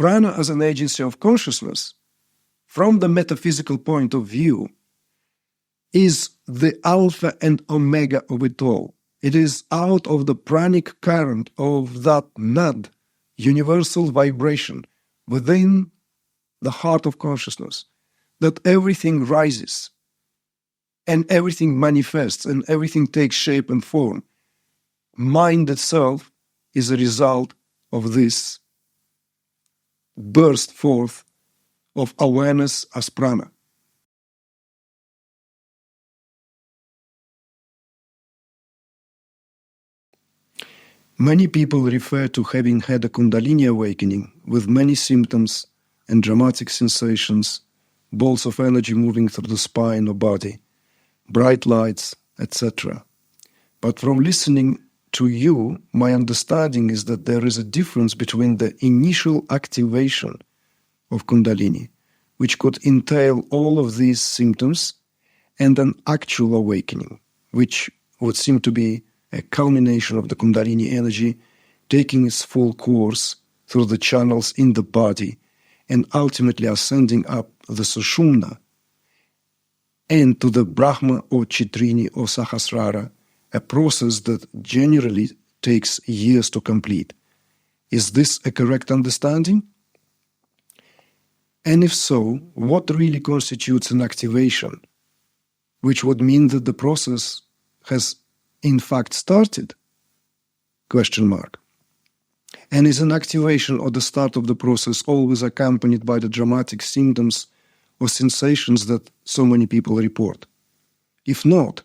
Prana as an agency of consciousness, from the metaphysical point of view, is the alpha and omega of it all. It is out of the pranic current of that nad, universal vibration within the heart of consciousness, that everything rises and everything manifests and everything takes shape and form. Mind itself is a result of this burst forth of awareness as prana. Many people refer to having had a Kundalini awakening with many symptoms and dramatic sensations, balls of energy moving through the spine or body, bright lights, etc. But from listening to you, my understanding is that there is a difference between the initial activation of Kundalini, which could entail all of these symptoms, and an actual awakening, which would seem to be a culmination of the Kundalini energy taking its full course through the channels in the body and ultimately ascending up the Sushumna and to the Brahma or Chitrini or Sahasrara, a process that generally takes years to complete. Is this a correct understanding? And if so, what really constitutes an activation, which would mean that the process has in fact started? Question mark. And is an activation or the start of the process always accompanied by the dramatic symptoms or sensations that so many people report? If not,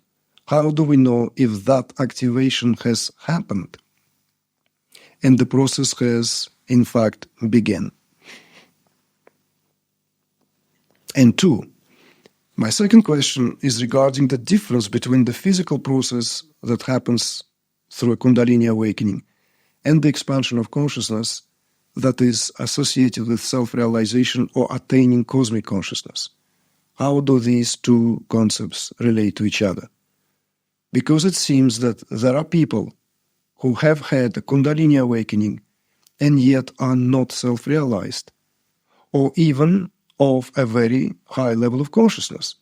how do we know if that activation has happened and the process has in fact begun? And two, my second question is regarding the difference between the physical process that happens through a Kundalini awakening and the expansion of consciousness that is associated with self-realization or attaining cosmic consciousness. How do these two concepts relate to each other? Because it seems that there are people who have had a Kundalini awakening and yet are not self-realized, or even of a very high level of consciousness.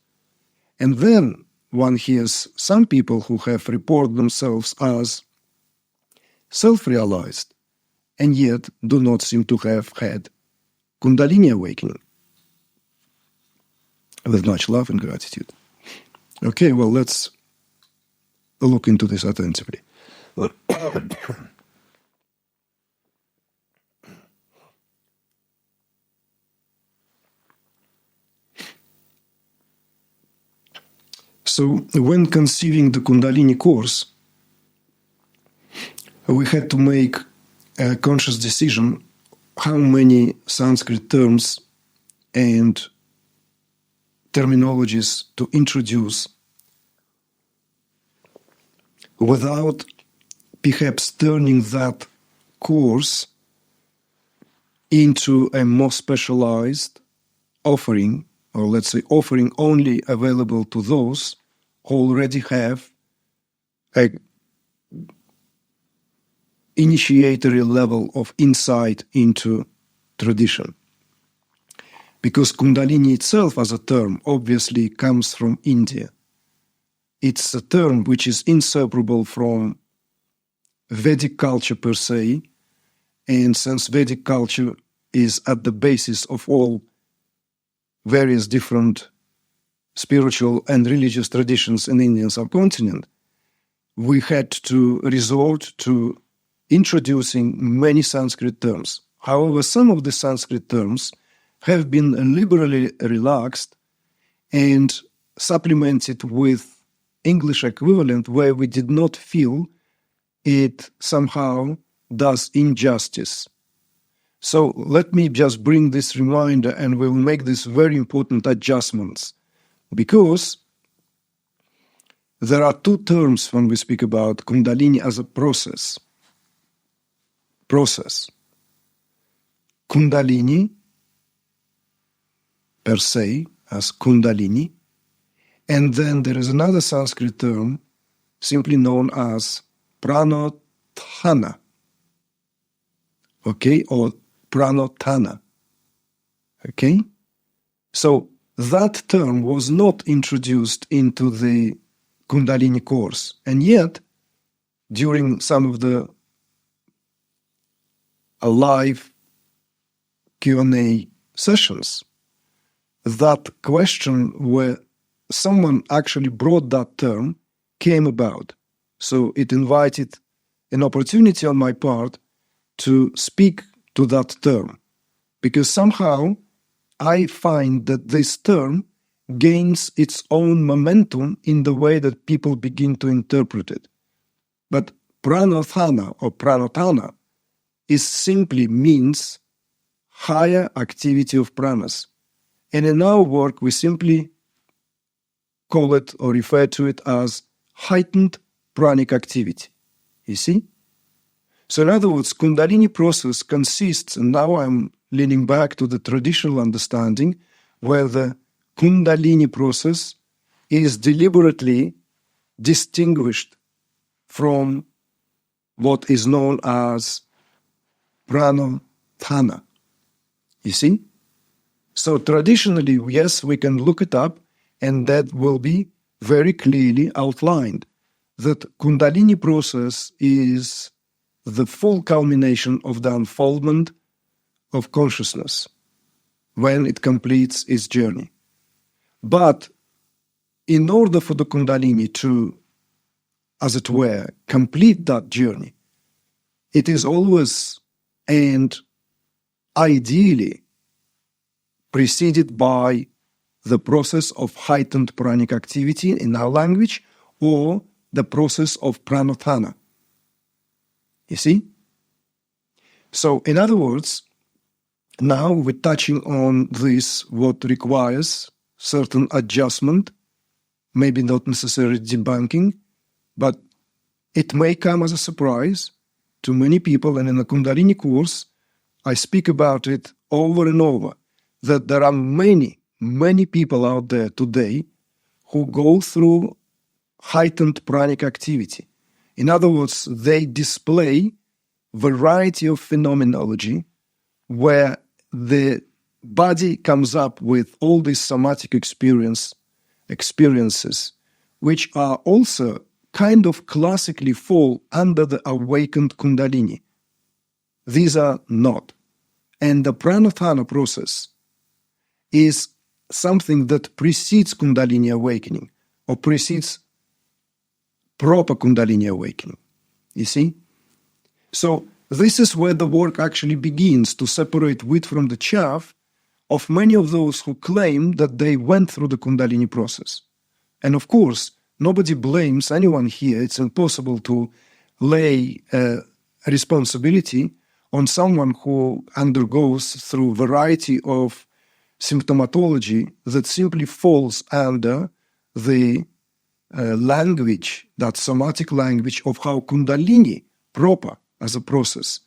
And then one hears some people who have reported themselves as self-realized and yet do not seem to have had Kundalini awakening. With much love and gratitude. Okay, well, let's look into this attentively. So, when conceiving the Kundalini course, we had to make a conscious decision how many Sanskrit terms and terminologies to introduce without perhaps turning that course into a more specialized offering, or let's say offering only available to those who already have a initiatory level of insight into tradition. Because Kundalini itself as a term obviously comes from India. It's a term which is inseparable from Vedic culture per se, and since Vedic culture is at the basis of all various different spiritual and religious traditions in the Indian subcontinent, we had to resort to introducing many Sanskrit terms. However, some of the Sanskrit terms have been liberally relaxed and supplemented with English equivalent where we did not feel it somehow does injustice. So let me just bring this reminder and we'll make these very important adjustments, because there are two terms when we speak about Kundalini as a process. Kundalini per se as Kundalini, and then there is another Sanskrit term simply known as Pranotthana, okay, or Pranotthana, Okay? So that term was not introduced into the Kundalini course. And yet, during some of the live Q&A sessions, that question where someone actually brought that term came about. So it invited an opportunity on my part to speak to that term, because somehow I find that this term gains its own momentum in the way that people begin to interpret it. But Pranotthana or Pranotthana is simply means higher activity of pranas. And in our work, we simply call it or refer to it as heightened pranic activity. You see? So in other words, Kundalini process consists, and now I'm leaning back to the traditional understanding, where the Kundalini process is deliberately distinguished from what is known as Pranotthana. You see? So traditionally, yes, we can look it up, and that will be very clearly outlined, that Kundalini process is the full culmination of the unfoldment of consciousness when it completes its journey. But in order for the Kundalini to, as it were, complete that journey, it is always and ideally preceded by the process of heightened pranic activity in our language, or the process of Pranotthana. You see? So, in other words, now we're touching on this, what requires certain adjustment, maybe not necessarily debunking, but it may come as a surprise to many people. And in the Kundalini course, I speak about it over and over, that there are many, many people out there today who go through heightened pranic activity. In other words, they display variety of phenomenology where the body comes up with all these somatic experiences, which are also kind of classically fall under the awakened Kundalini. These are not. And the Pranotthana process is something that precedes Kundalini awakening, or precedes proper Kundalini awakening. You see? So this is where the work actually begins to separate wheat from the chaff of many of those who claim that they went through the Kundalini process. And of course, nobody blames anyone here. It's impossible to lay responsibility on someone who undergoes through a variety of symptomatology that simply falls under the language, that somatic language of how Kundalini proper as a process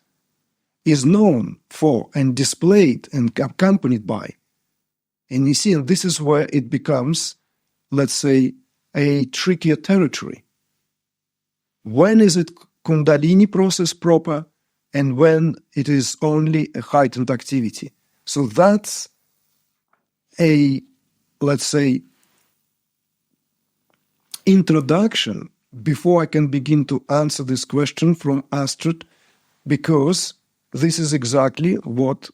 is known for and displayed and accompanied by. And you see, and this is where it becomes, let's say, a trickier territory. When is it Kundalini process proper, and when it is only a heightened activity? So that's a, let's say, introduction before I can begin to answer this question from Astrid, because this is exactly what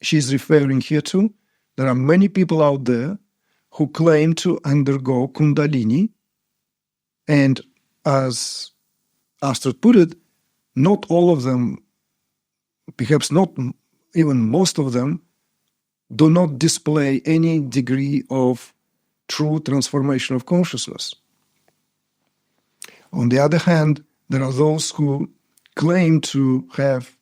she's referring here to. There are many people out there who claim to undergo Kundalini, and as Astrid put it, not all of them, perhaps not even most of them, do not display any degree of true transformation of consciousness. On the other hand, there are those who claim to have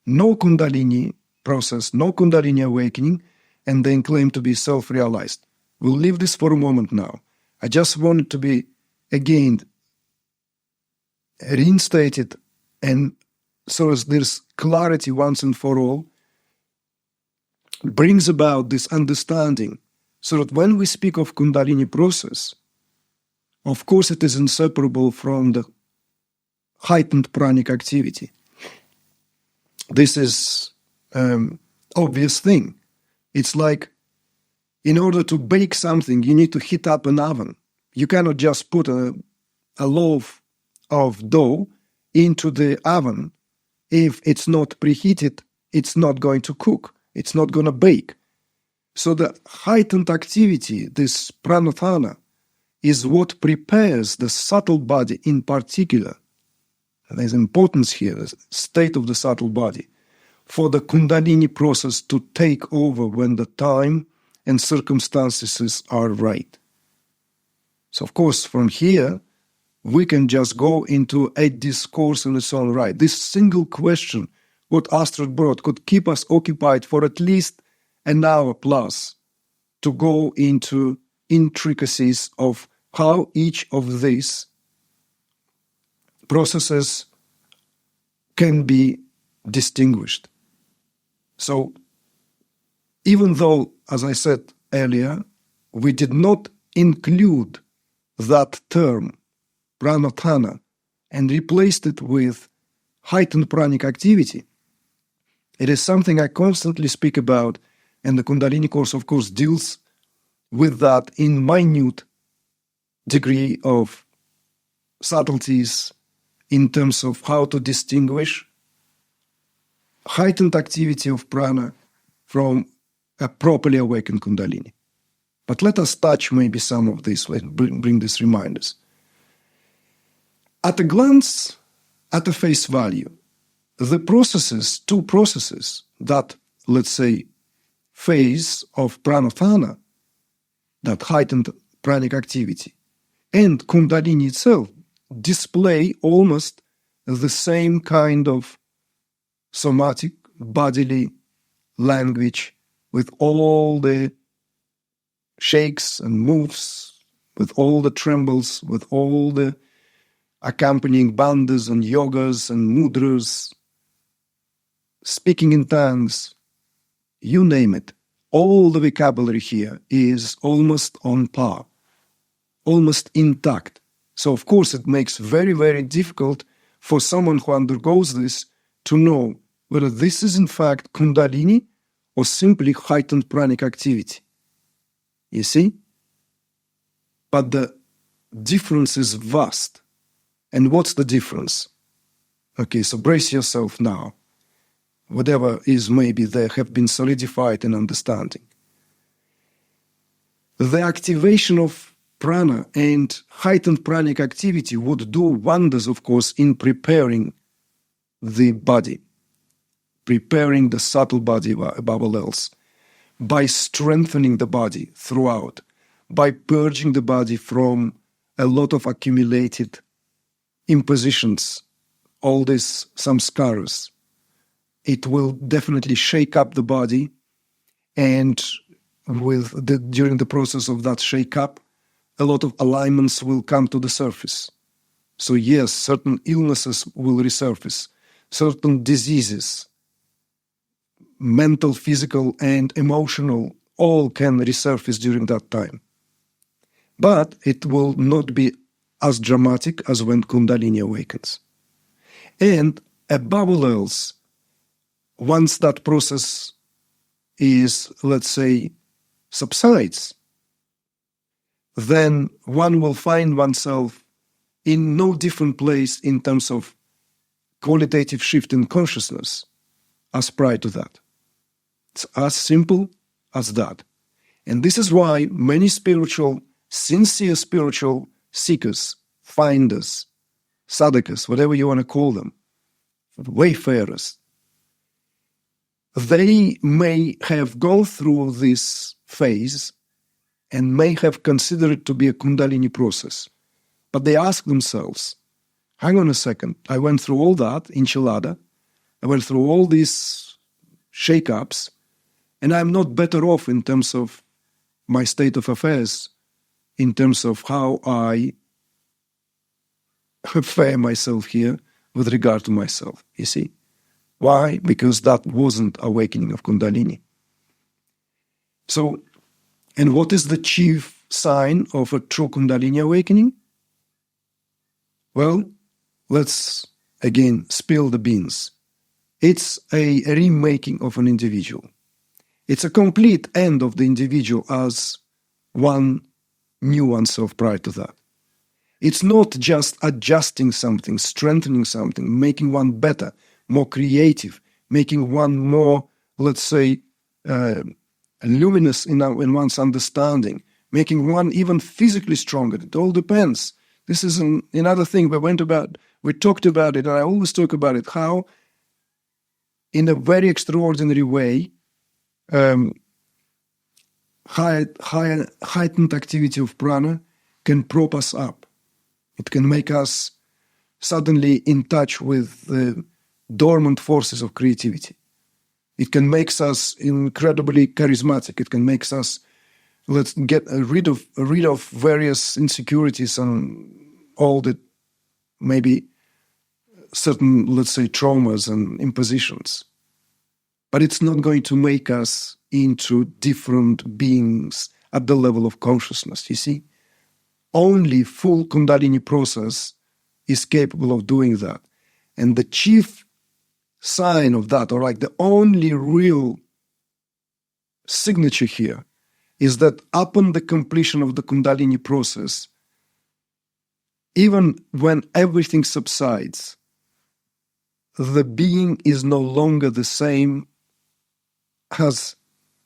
no Kundalini process, no Kundalini awakening, and then claim to be self-realized. We'll leave this for a moment now. I just want it to be, again, reinstated, and so as there's clarity once and for all, brings about this understanding, so that when we speak of Kundalini process, of course it is inseparable from the heightened pranic activity. This is obvious thing. It's like, in order to bake something, you need to heat up an oven. You cannot just put a loaf of dough into the oven. If it's not preheated, it's not going to cook. It's not going to bake. So the heightened activity, this Pranotthana, is what prepares the subtle body in particular. And there's importance here, the state of the subtle body, for the Kundalini process to take over when the time and circumstances are right. So, of course, from here, we can just go into a discourse in its own right. This single question, what Astrid brought, could keep us occupied for at least an hour plus to go into intricacies of how each of these processes can be distinguished. So, even though, as I said earlier, we did not include that term, Pranotthana, and replaced it with heightened pranic activity, it is something I constantly speak about, and the Kundalini course, of course, deals with that in minute degree of subtleties in terms of how to distinguish heightened activity of prana from a properly awakened Kundalini. But let us touch maybe some of this, bring these reminders. At a glance, at a face value, the processes, two processes that, let's say, phase of Pranotthana, that heightened pranic activity, and Kundalini itself display almost the same kind of somatic, bodily language with all the shakes and moves, with all the trembles, with all the accompanying bandhas and yogas and mudras, speaking in tongues, you name it. All the vocabulary here is almost on par, almost intact. So, of course, it makes very, very difficult for someone who undergoes this to know whether this is in fact Kundalini or simply heightened pranic activity. You see? But the difference is vast. And what's the difference? Okay, so brace yourself now. Whatever is maybe there have been solidified in understanding. The activation of prana and heightened pranic activity would do wonders, of course, in preparing the body, preparing the subtle body above all else, by strengthening the body throughout, by purging the body from a lot of accumulated impositions, all these samskaras. It will definitely shake up the body, and during the process of that shake-up, a lot of alignments will come to the surface. So yes, certain illnesses will resurface, certain diseases, mental, physical, and emotional, all can resurface during that time. But it will not be as dramatic as when Kundalini awakens. And above all else, once that process is, let's say, subsides, then one will find oneself in no different place in terms of qualitative shift in consciousness as prior to that. It's as simple as that. And this is why many sincere spiritual seekers, finders, sadhakas, whatever you want to call them, wayfarers, they may have gone through this phase and may have considered it to be a Kundalini process. But they ask themselves, hang on a second, I went through all that enchilada, I went through all these shake-ups, and I'm not better off in terms of my state of affairs, in terms of how I fare myself here with regard to myself, you see? Why? Because that wasn't awakening of Kundalini. So, and what is the chief sign of a true Kundalini awakening? Well, let's again spill the beans. It's a remaking of an individual. It's a complete end of the individual as one knew oneself prior to that. It's not just adjusting something, strengthening something, making one better, more creative, making one more, let's say, luminous in one's understanding, making one even physically stronger. It all depends. This is another thing we talked about it, and I always talk about it, how in a very extraordinary way, heightened activity of prana can prop us up. It can make us suddenly in touch with the dormant forces of creativity. It can make us incredibly charismatic. It can make us, let's get rid of various insecurities and all the maybe certain, let's say, traumas and impositions. But it's not going to make us into different beings at the level of consciousness, you see? Only full Kundalini process is capable of doing that. And the chief sign of that, or like the only real signature here, is that upon the completion of the Kundalini process, even when everything subsides, the being is no longer the same as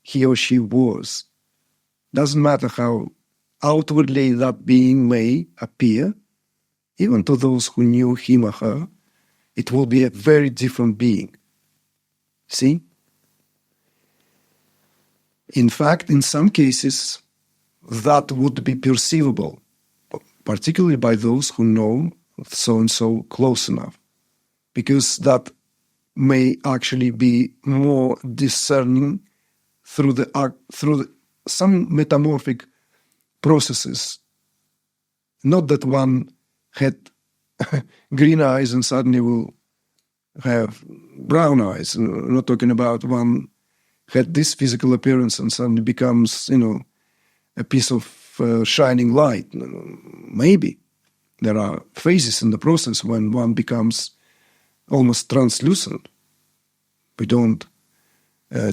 he or she was. Doesn't matter how outwardly that being may appear, even to those who knew him or her, it will be a very different being. See? In fact, in some cases, that would be perceivable, particularly by those who know so-and-so close enough, because that may actually be more discerning through some metamorphic processes. Not that one had green eyes and suddenly will have brown eyes. I'm not talking about one had this physical appearance and suddenly becomes, a piece of shining light. Maybe there are phases in the process when one becomes almost translucent. We don't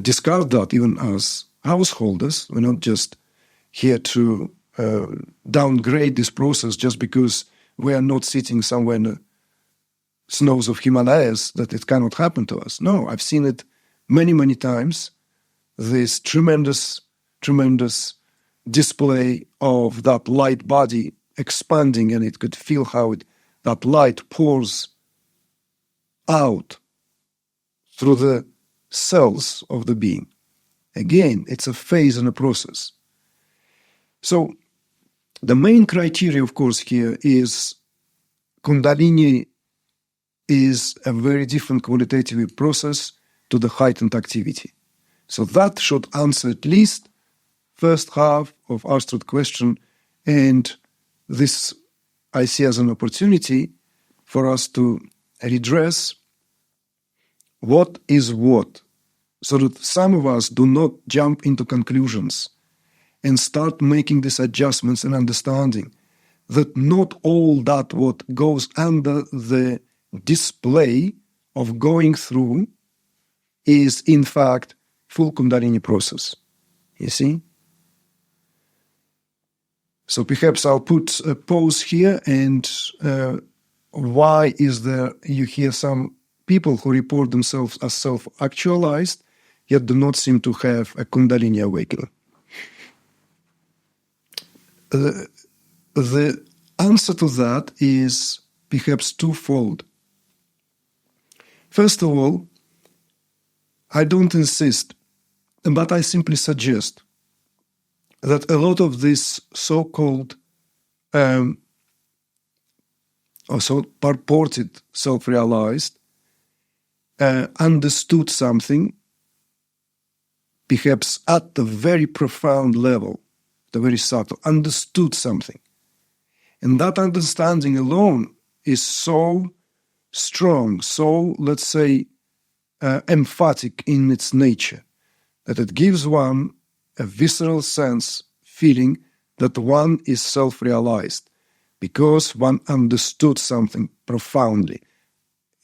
discard that even as householders. We're not just here to downgrade this process just because we are not sitting somewhere in the snows of Himalayas, that it cannot happen to us. No, I've seen it many, many times, this tremendous, tremendous display of that light body expanding, and it could feel how that light pours out through the cells of the being. Again, it's a phase and a process. So the main criteria, of course, here is Kundalini is a very different qualitative process to the heightened activity. So that should answer at least first half of Astrud's question, and this I see as an opportunity for us to redress what is what, so that some of us do not jump into conclusions and start making these adjustments and understanding that not all that what goes under the display of going through is in fact full Kundalini process. You see? So perhaps I'll put a pause here, and why is there, you hear some people who report themselves as self-actualized, yet do not seem to have a Kundalini awakening. The answer to that is perhaps twofold. First of all, I don't insist, but I simply suggest that a lot of this so-called or so purported self-realized understood something, perhaps at the very profound level, the very subtle, understood something. And that understanding alone is so strong, so, let's say, emphatic in its nature, that it gives one a visceral sense, feeling that one is self-realized because one understood something profoundly.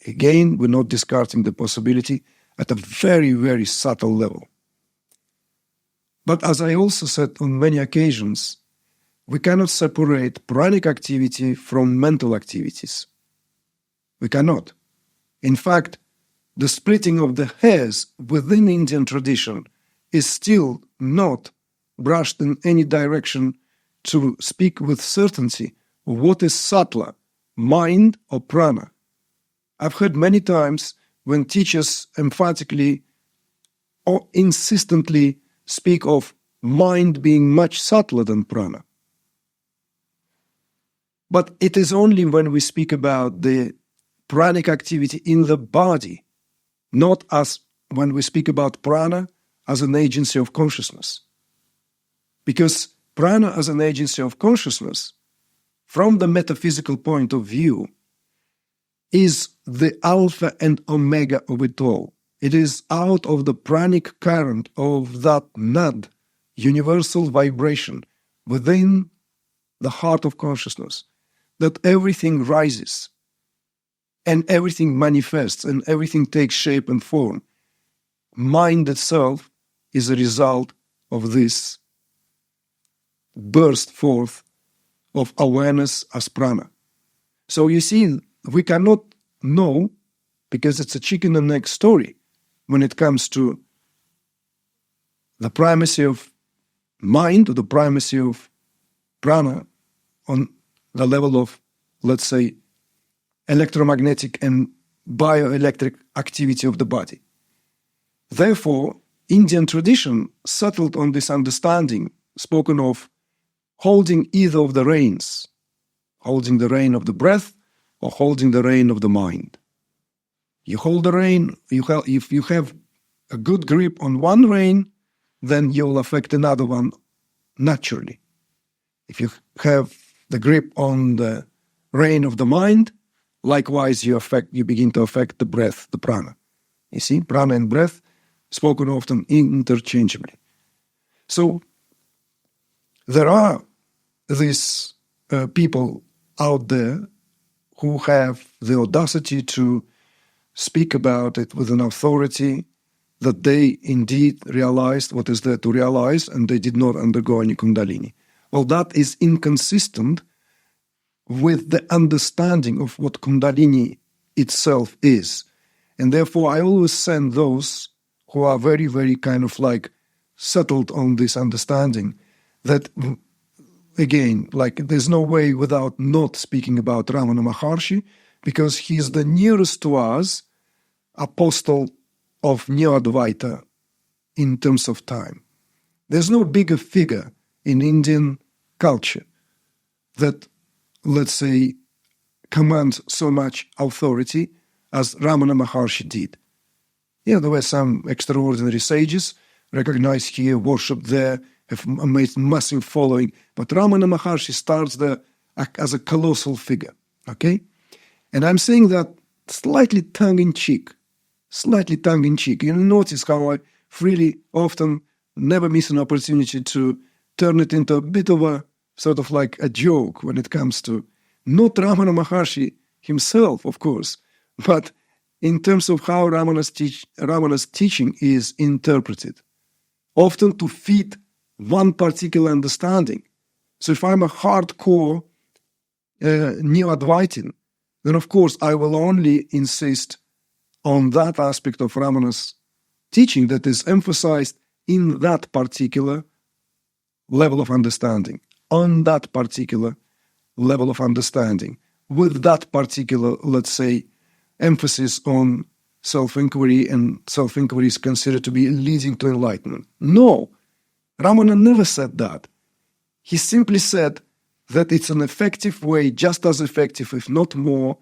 Again, we're not discarding the possibility at a very, very subtle level. But as I also said on many occasions, we cannot separate pranic activity from mental activities. We cannot. In fact, the splitting of the hairs within Indian tradition is still not brushed in any direction to speak with certainty of what is subtler, mind or prana. I've heard many times when teachers emphatically or insistently speak of mind being much subtler than prana. But it is only when we speak about the pranic activity in the body, not as when we speak about prana as an agency of consciousness. Because prana as an agency of consciousness, from the metaphysical point of view, is the alpha and omega of it all. It is out of the pranic current of that nad, universal vibration within the heart of consciousness, that everything rises and everything manifests and everything takes shape and form. Mind itself is a result of this burst forth of awareness as prana. So you see, we cannot know, because it's a chicken and egg story when it comes to the primacy of mind or the primacy of prana on the level of, let's say, electromagnetic and bioelectric activity of the body. Therefore, Indian tradition settled on this understanding, spoken of holding either of the reins, holding the rein of the breath or holding the rein of the mind. You hold the rein, if you have a good grip on one rein, then you'll affect another one naturally. If you have the grip on the rein of the mind, likewise you begin to affect the breath, the prana. You see, prana and breath spoken often interchangeably. So there are these people out there who have the audacity to speak about it with an authority that they indeed realized what is there to realize and they did not undergo any kundalini. Well, that is inconsistent with the understanding of what kundalini itself is. And therefore, I always send those who are very, very kind of like settled on this understanding that, again, like there's no way without not speaking about Ramana Maharshi, because he's the nearest to us apostle of Neo-Advaita in terms of time. There's no bigger figure in Indian culture that, let's say, commands so much authority as Ramana Maharshi did. Yeah, there were some extraordinary sages, recognized here, worshipped there, have made massive following, but Ramana Maharshi starts there as a colossal figure, okay? And I'm saying that slightly tongue-in-cheek. You notice how I freely often never miss an opportunity to turn it into a bit of a sort of like a joke when it comes to not Ramana Maharshi himself, of course, but in terms of how Ramana's teaching is interpreted, often to fit one particular understanding. So if I'm a hardcore Neo-Advaitin, then of course I will only insist on that aspect of Ramana's teaching that is emphasized in that particular level of understanding, on that particular level of understanding, with that particular, let's say, emphasis on self-inquiry, and self-inquiry is considered to be leading to enlightenment. No, Ramana never said that. He simply said that it's an effective way, just as effective, if not more,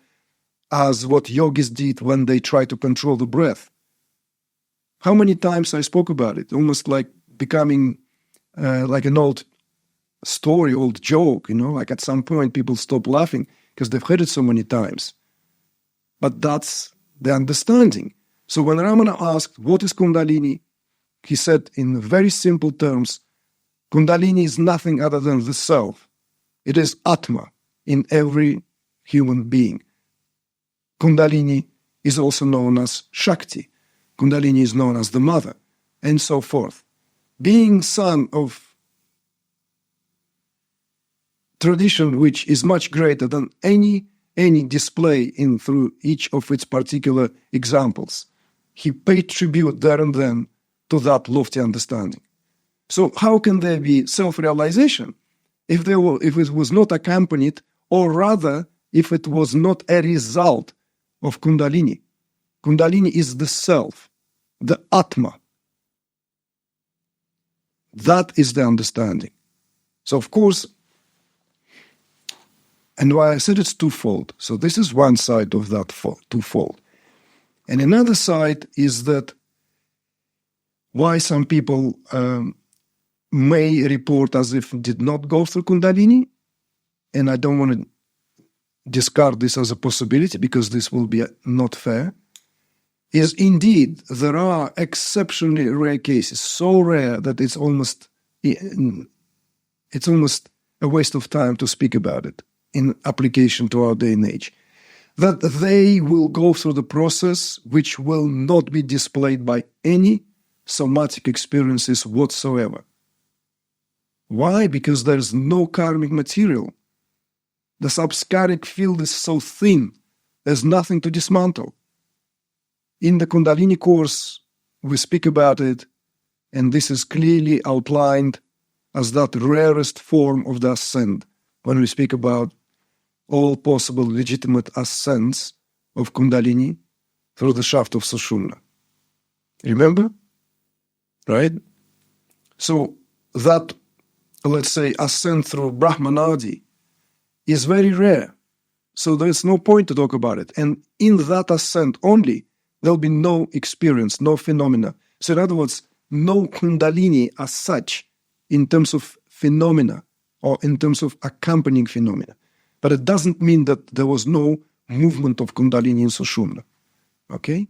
as what yogis did when they try to control the breath. How many times I spoke about it, almost like becoming like an old story, old joke, like at some point people stop laughing because they've heard it so many times. But that's the understanding. So when Ramana asked, what is Kundalini? He said in very simple terms, Kundalini is nothing other than the self. It is Atma in every human being. Kundalini is also known as Shakti. Kundalini is known as the mother, and so forth. being son of tradition which is much greater than any display in through each of its particular examples, he paid tribute there and then to that lofty understanding. So how can there be self-realization if it was not accompanied, or rather, if it was not a result of Kundalini? Kundalini is the self, the Atma. That is the understanding. So of course, and why I said it's twofold. So this is one side of that twofold. And another side is that why some people may report as if did not go through Kundalini, and I don't want to discard this as a possibility because this will be not fair, is indeed there are exceptionally rare cases, so rare that it's almost a waste of time to speak about it in application to our day and age, that they will go through the process which will not be displayed by any somatic experiences whatsoever. Why? Because there's no karmic material. The samskaric field is so thin, there's nothing to dismantle. In the Kundalini course, we speak about it, and this is clearly outlined as that rarest form of the ascent when we speak about all possible legitimate ascents of Kundalini through the shaft of Sushumna. Remember? Right? So that, let's say, ascent through Brahmanadi is very rare. So there's no point to talk about it. And in that ascent only, there'll be no experience, no phenomena. So in other words, no Kundalini as such in terms of phenomena or in terms of accompanying phenomena. But it doesn't mean that there was no movement of Kundalini in Sushumna. Okay?